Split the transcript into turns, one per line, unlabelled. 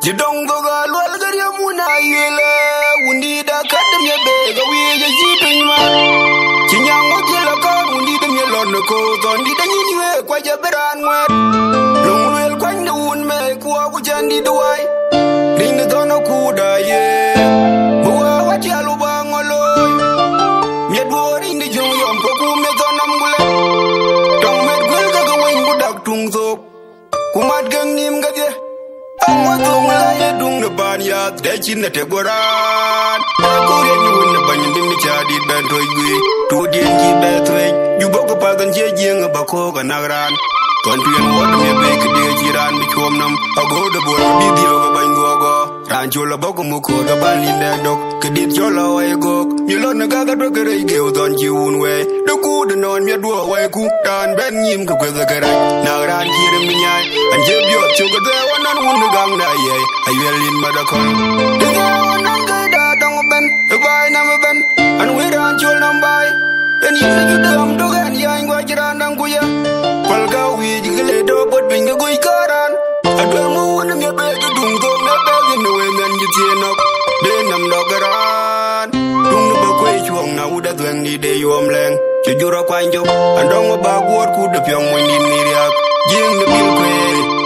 Jidong Boga Lwalgaria Muna Yele, Wundi da Katam Yabe, we are Jipin Man. Chinyang Wakilaka, Wundi the Milon, the Coast, on the Daniel, quite a beran wet. Long will quite the wound make Kuocgoor the way. Ring the Dono Kuda, yeah. Boa, what Yalubang alone. Yet war in the Jung, Pokum, the Donamula. Don't make Gulga going good up Tungzo. Kumat Gang Nim Gadia. I'm doing the barnyard, that's in the Tegoran. Korean, you win the banyan in the Chadi, Bantoy, to the Batway. You book a pagan jing a Bako and Nagaran. Country and water may bake a dear Jiran, become them. I go the boy, be the Ogabangogo. Ranchola Bokomuko, the Bali Dog, Kadit Jola, I go. You learn a gaga broker, I go on June way. The good and on your door, I cook down, Ben Yim, Kukwaka, Nagaran, Kirimian, and Jib your sugar there, one on the gang, I will in Madakon. The one on the Dongaben, the boy number Ben, and we ran your number. And you do dog and young Wajiran and Guya. Palga, we declare, but being a good caran. I don't know what I'm about to do, go in the way, and you see up. Then I'm Dogaran. Don't know what you want now that when the day you am lang. Jura Quanjo, and don't about what could the young one in Miriak. Jim the Bill Quay.